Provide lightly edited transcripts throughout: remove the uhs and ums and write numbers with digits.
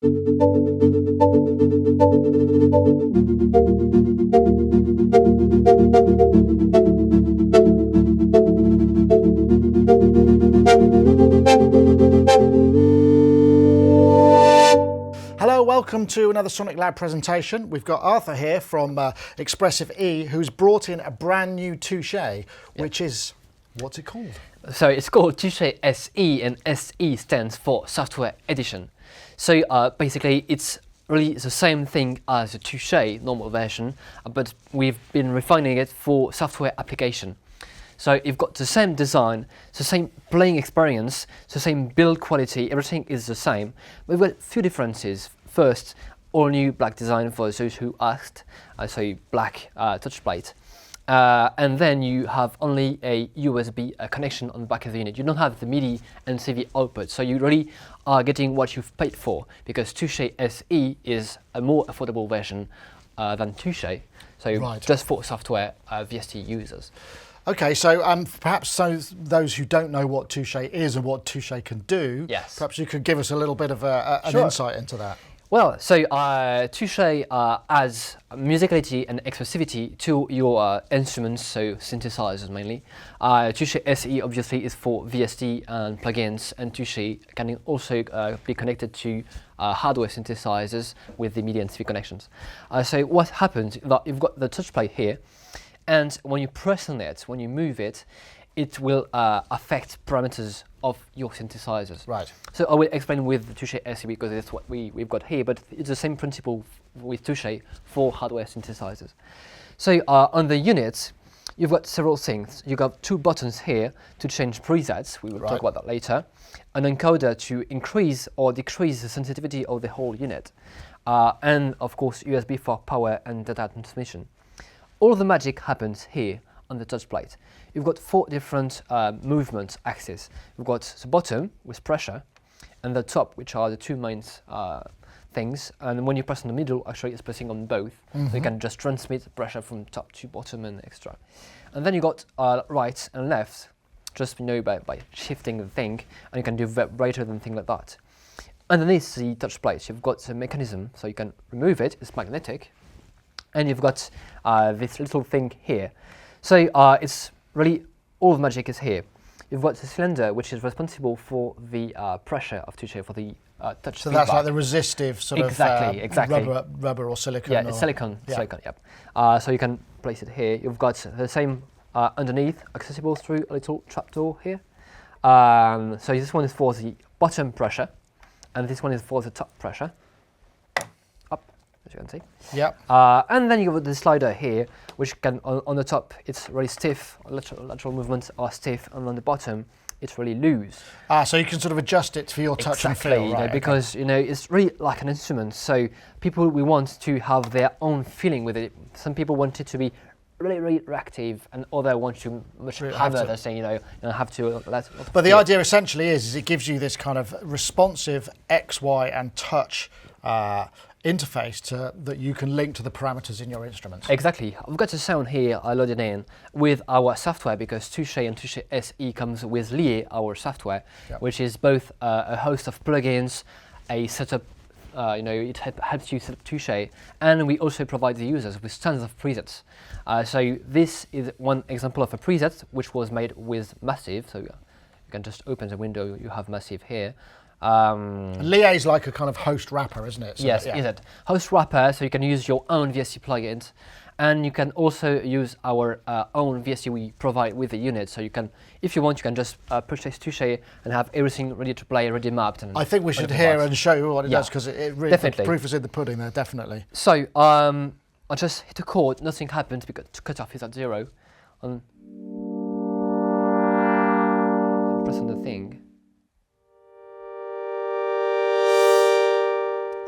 Hello, welcome to another Sonic Lab presentation. We've got Arthur here from Expressive E, who's brought in a brand new Touché, which is, what's it called? So it's called Touché SE, and SE stands for Software Edition. So basically it's really the same thing as the Touché normal version, but we've been refining it for software application. So you've got the same design, the same playing experience, the same build quality, everything is the same. We've got a few differences. First, all new black design for those who asked, so black touch plate. And then you have only a USB connection on the back of the unit. You don't have the MIDI and CV output, so you really are getting what you've paid for, because Touché SE is a more affordable version than Touché, so just for software VST users. Okay, so perhaps those who don't know what Touché is and what Touché can do, perhaps you could give us a little bit of an insight into that. Well, so Touché adds musicality and expressivity to your instruments, so synthesizers mainly. Touché SE obviously is for VST and plugins, and Touché can also be connected to hardware synthesizers with the MIDI and CV connections. So what happens is that you've got the touch plate here, and when you press on it, when you move it, it will affect parameters of your synthesizers. Right. So I will explain with the Touché SE because that's what we've got here, but it's the same principle with Touché for hardware synthesizers. So on the unit, you've got several things. You've got two buttons here to change presets. We will talk about that later. An encoder to increase or decrease the sensitivity of the whole unit. And of course, USB for power and data transmission. All the magic happens here on the touch plate. You've got four different movement axes. You've got the bottom with pressure and the top, which are the two main things. And when you press in the middle, actually it's pressing on both. So you can just transmit pressure from top to bottom and extra. And then you got right and left, just by shifting the thing, and you can do greater than thing like that. Underneath the touch plate, you've got the mechanism, so you can remove it. It's magnetic. And you've got this little thing here. So it's really, all the magic is here. You've got the cylinder, which is responsible for the pressure of Touché, for the touch So feedback. that's like the resistive sort of rubber or silicon? Yeah, it's silicon, yep. So you can place it here. You've got the same underneath, accessible through a little trapdoor here. So this one is for the bottom pressure, and this one is for the top pressure. As you can see. Yep. And then you have the slider here, which can, on the top, it's really stiff, lateral movements are stiff, and on the bottom, it's really loose. So you can sort of adjust it for your touch and feel, right? Because it's really like an instrument, so we want to have their own feeling with it. Some people want it to be really, really reactive, and others want to much harder. They're saying, have to. But the idea essentially is it gives you this kind of responsive X, Y, and touch interface that you can link to the parameters in your instruments. Exactly. I've got a sound here I loaded in with our software, because Touché and Touché SE comes with Lié, our software, which is both a host of plugins, a setup. It helps you set up Touché, and we also provide the users with tons of presets. So this is one example of a preset which was made with Massive. So you can just open the window. You have Massive here. Lié is like a kind of host wrapper, isn't it? So yes, is it. Host wrapper, so you can use your own VST plugins, and you can also use our own VST we provide with the unit. So you can, if you want, you can just purchase Touché and have everything ready to play, ready mapped. And I think we should hear and show you what it does, because it really, the proof is in the pudding there, definitely. So I just hit a chord, nothing happens because cutoff is at 0. And press on the thing.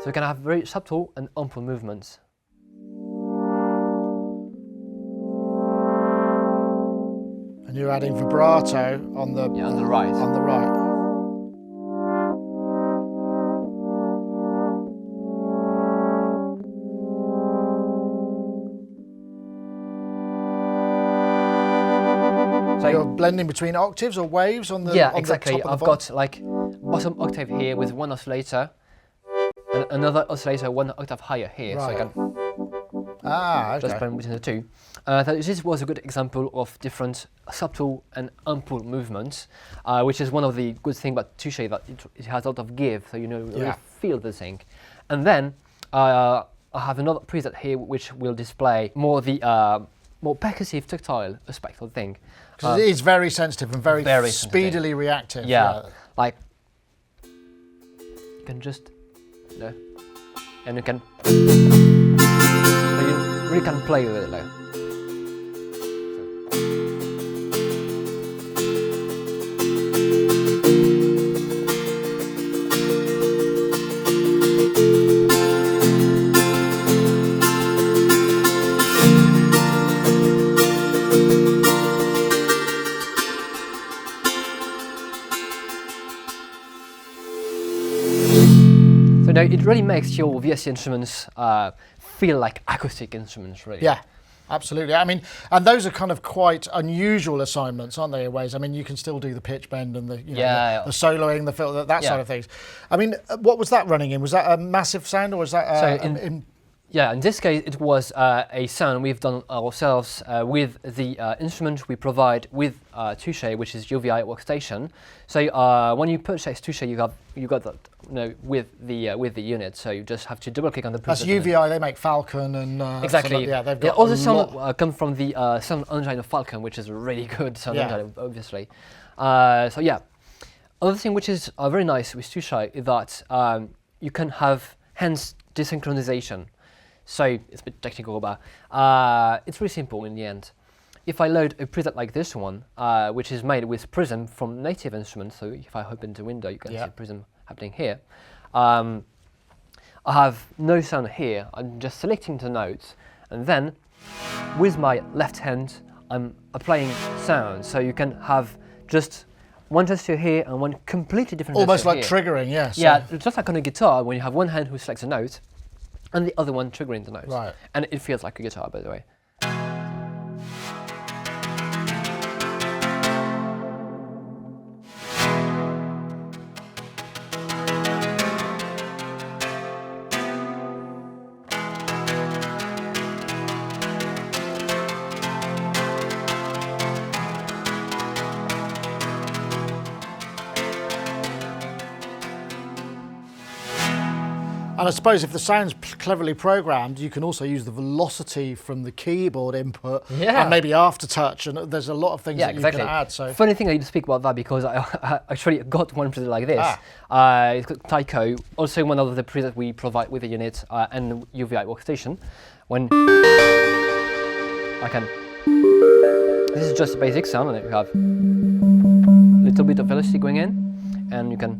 So you can have very subtle and ample movements. And you're adding vibrato on the right. On the right. So you're blending between octaves or waves on the exactly. The top of I've got like bottom octave here with one oscillator, another oscillator 1 octave higher here, so I Right. can Okay. just blend between the two. This was a good example of different subtle and ample movements, which is one of the good things about Touché, that it has a lot of give, so you know, really Yeah. feel the thing. And then I have another preset here which will display more the more percussive, tactile aspect of the thing. Because it is very sensitive and very, very speedily reactive. Yeah, like you can just, you know, and you can, so you really can play with it. Like. So no, it really makes your VST instruments feel like acoustic instruments, really. Yeah, absolutely. I mean, and those are kind of quite unusual assignments, aren't they, in ways? I mean, you can still do the pitch bend and the, you know, Yeah. the soloing, the fill, that Yeah. side of things. I mean, what was that running in? Was that a massive sound, or was that So yeah, in this case, it was a sound we've done ourselves with the instrument we provide with Touché, which is UVI workstation. So when you purchase Touché, you got that, you know, with the unit. So you just have to double click on the that's preset. UVI? They make Falcon and Exactly. yeah, they've got all the a sound lot. come from the sound engine of Falcon, which is a really good sound Yeah. engine, obviously. So yeah, another thing which is very nice with Touché is that you can have hands desynchronization. So it's a bit technical, but it's really simple in the end. If I load a preset like this one, which is made with Prism from native instruments, so if I open the window, you can see Prism happening here. I have no sound here. I'm just selecting the notes, and then with my left hand, I'm applying sound. So you can have just one gesture here and one completely different Almost gesture like here. triggering, yes. Yeah, just like on a guitar, when you have one hand who selects a note, and the other one triggering the notes. Right. And it feels like a guitar, by the way. And I suppose if the sound's cleverly programmed, you can also use the velocity from the keyboard input Yeah. and maybe aftertouch, and there's a lot of things Yeah, that exactly. you can add. So Funny thing I didn't speak about that because I actually got one preset like this. It's called Tycho, also one of the presets we provide with the unit and UVI workstation. When I can, this is just a basic sound, and you have a little bit of velocity going in, and you can.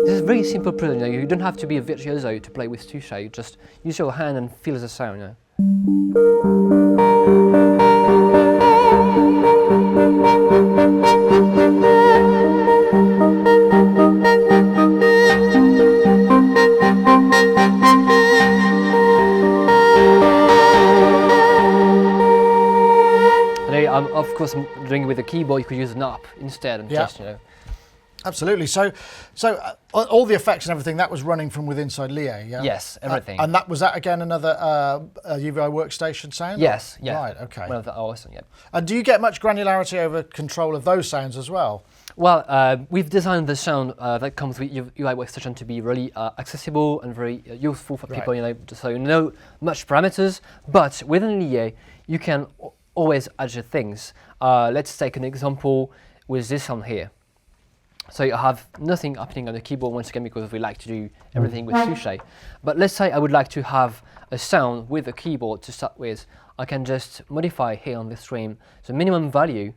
This is very simple preset. You know, you don't have to be a virtuoso to play with Touché. You just use your hand and feel the sound. You know. And of course, I'm doing it with the keyboard. You could use an up instead, and just, you know. absolutely. So all the effects and everything that was running from with inside Leo. Yeah. Yes, everything. And that was that again another UVI workstation sound. Yes, yeah. Right. Okay. One of the awesome, yeah. And do you get much granularity over control of those sounds as well? Well, we've designed the sound that comes with UI workstation to be really accessible and very useful for people, you know, so you know much parameters, but within Leo, you can always adjust things. Let's take an example with this sound here. So you have nothing happening on the keyboard once again because we like to do everything with Touché. But let's say I would like to have a sound with a keyboard to start with. I can just modify here on the stream the minimum value,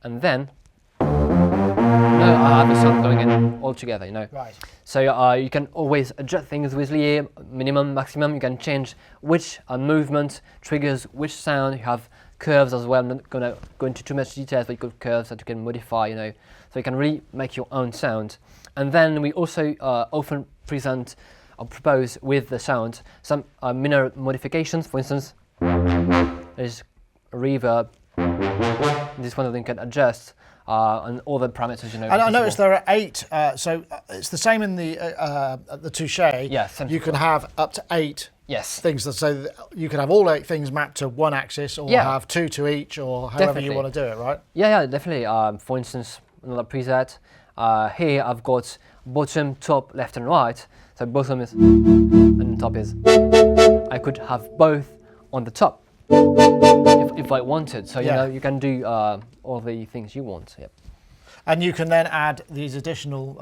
and then I have the sound going in all together, you know. Right. So you can always adjust things with Leo, minimum, maximum. You can change which movement triggers which sound. You have curves as well. I'm not going to go into too much details, but you got curves that you can modify, you know. So you can really make your own sound. And then we also often present or propose with the sound some minor modifications. For instance, there's a reverb. This one of them can adjust and all the parameters, you know. And I noticed there are 8, so it's the same in the Touché. Yeah, you can have up to 8 things. So you can have all 8 things mapped to one axis, or have 2 to each, or however you want to do it, right? Yeah, definitely. For instance, another preset. Here I've got bottom, top, left, and right. So bottom is and top is. I could have both on the top if I wanted. So you know, you can do all the things you want. Yep. And you can then add these additional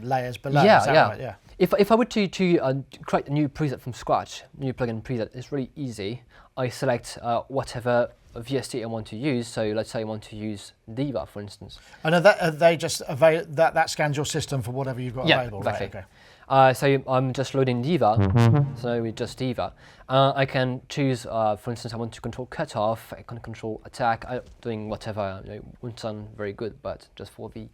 layers below. Yeah. If I were to create a new preset from scratch, new plugin preset, it's really easy. I select whatever VST I want to use. So let's say I want to use Diva, for instance. And are they just that scans your system for whatever you've got available? Exactly. Right, okay. So I'm just loading Diva, so with just Diva. I can choose, for instance, I want to control cutoff, I can control attack, doing whatever, you know, won't sound very good, but just for the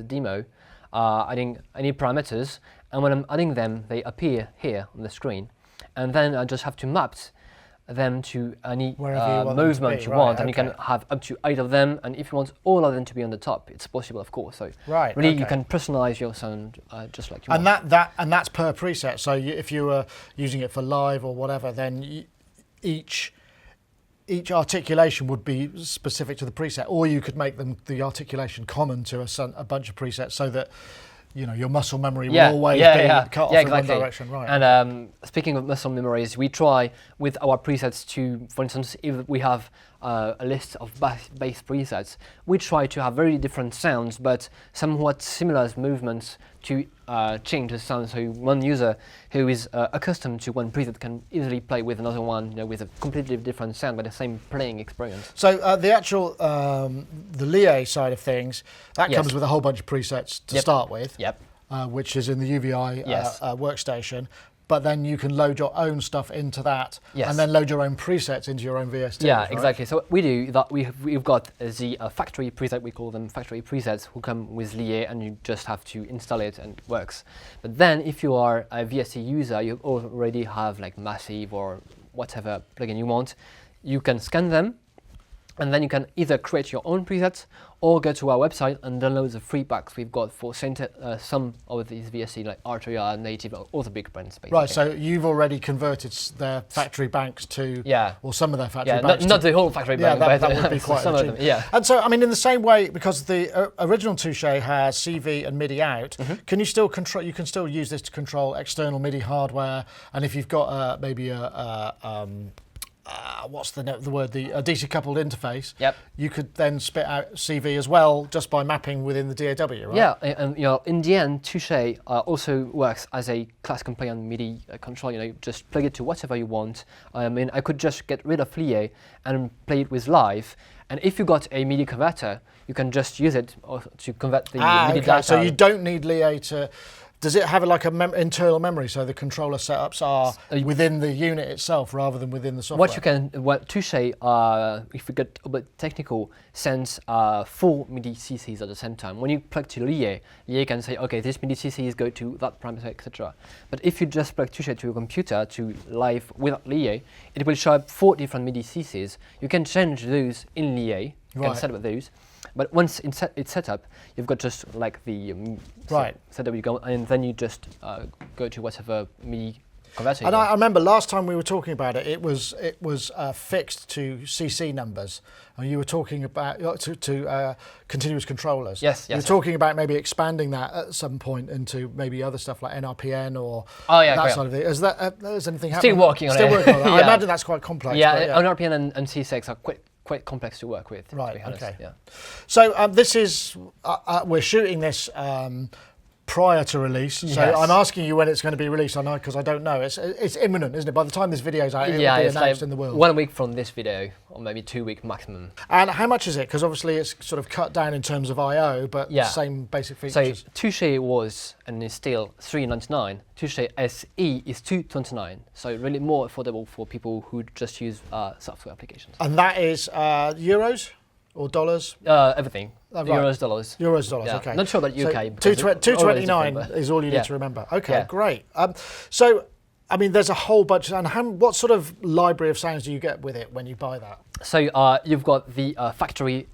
demo. Adding any parameters, and when I'm adding them, they appear here on the screen. And then I just have to map them to any movement you want, and you can have up to 8 of them, and if you want all of them to be on the top, it's possible, of course. So really you can personalize your sound just like you want. And that's per preset. So if you were using it for live or whatever, then each articulation would be specific to the preset, or you could make the articulation common to a bunch of presets, so that you know your muscle memory will always be cut off in one direction. Right. And speaking of muscle memories, we try with our presets to, for instance, if we have a list of bass presets, we try to have very different sounds, but somewhat similar movements to change the sound. So one user who is accustomed to one preset can easily play with another one, you know, with a completely different sound, but the same playing experience. So the actual the Lié side of things, that comes with a whole bunch of presets to start with, which is in the UVI workstation. But then you can load your own stuff into that, and then load your own presets into your own VST. Yeah, right? exactly. So what we do that we've got the factory preset. We call them factory presets, who come with Lié, and you just have to install it and it works. But then if you are a VST user, you already have like Massive or whatever plugin you want. You can scan them, and then you can either create your own presets or go to our website and download the free packs we've got for some of these VST, like Arturia, Native, all the big brands, basically. Right, so you've already converted their factory banks to, or some of their factory banks. Not the whole factory bank, but that would be quite some of them, And so, I mean, in the same way, because the original Touché has CV and MIDI out, can you still control? You can still use this to control external MIDI hardware, and if you've got maybe what's the word? The DC coupled interface. You could then spit out CV as well, just by mapping within the DAW, right? Yeah, and you know, in the end, Touché also works as a class compliant MIDI control. You know, just plug it to whatever you want. I mean, I could just get rid of Lié and play it with live. And if you got a MIDI converter, you can just use it to convert the MIDI data. So you don't need Lié to. Does it have like a internal memory, so the controller setups are within the unit itself rather than within the software? What Touché, if we get a bit technical, sends 4 MIDI CCs at the same time. When you plug to Lié can say, okay, this MIDI CCs go to that parameter, etc. But if you just plug Touché to your computer to live without Lié, it will show up 4 different MIDI CCs. You can change those in Lié. You can set up those. But once it's set up, you've got just like the setup you go, and then you just go to whatever MIDI converter. And I remember last time we were talking about it, it was fixed to CC numbers, and you were talking about to continuous controllers. Yes. You were talking about maybe expanding that at some point into maybe other stuff like NRPN or that sort of thing. Is anything happening? Still working on it. I imagine that's quite complex. NRPN and C6 are quite complex to work with. Right. To be honest. Okay. Yeah. So this is we're shooting this prior to release. So I'm asking you when it's going to be released. I know because I don't know. It's imminent, isn't it? By the time this video's out, it'll be announced in the world. 1 week from this video, or maybe 2 week maximum. And how much is it? Because obviously it's sort of cut down in terms of I/O, but same basic features. So Touché was and is still $399. Touché SE is $229. So really more affordable for people who just use software applications. And that is euros or dollars? Everything. Right. Euros, dollars. Euros, dollars. Okay. Not sure about UK. So $229 is all you need to remember. Okay, great. So I mean, there's a whole bunch. And what sort of library of sounds do you get with it when you buy that? So you've got the factory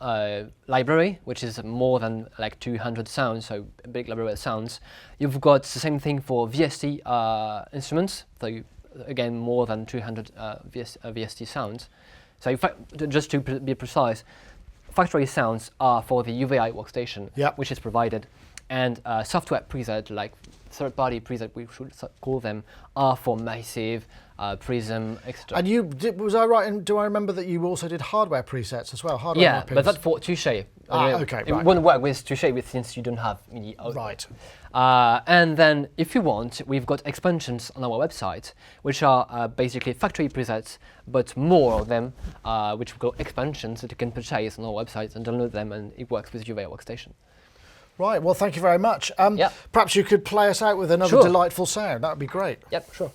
library, which is more than like 200 sounds, so a big library of sounds. You've got the same thing for VST instruments, so again more than 200 VST sounds. So just to be precise, factory sounds are for the UVI workstation, which is provided, and software preset, like third-party preset, we should call them, are for Massive, Prism, etc. And was I right? And do I remember that you also did hardware presets as well? Hardware yeah, mappings? but that's for Touché. Okay, it right. won't work with Touché since you don't have MIDI. Right. And then, if you want, we've got expansions on our website, which are basically factory presets, but more of them, which we call expansions that you can purchase on our website and download them, and it works with UVI workstation. Right, well, thank you very much. Yep. Perhaps you could play us out with another delightful sound. That would be great. Yep, sure.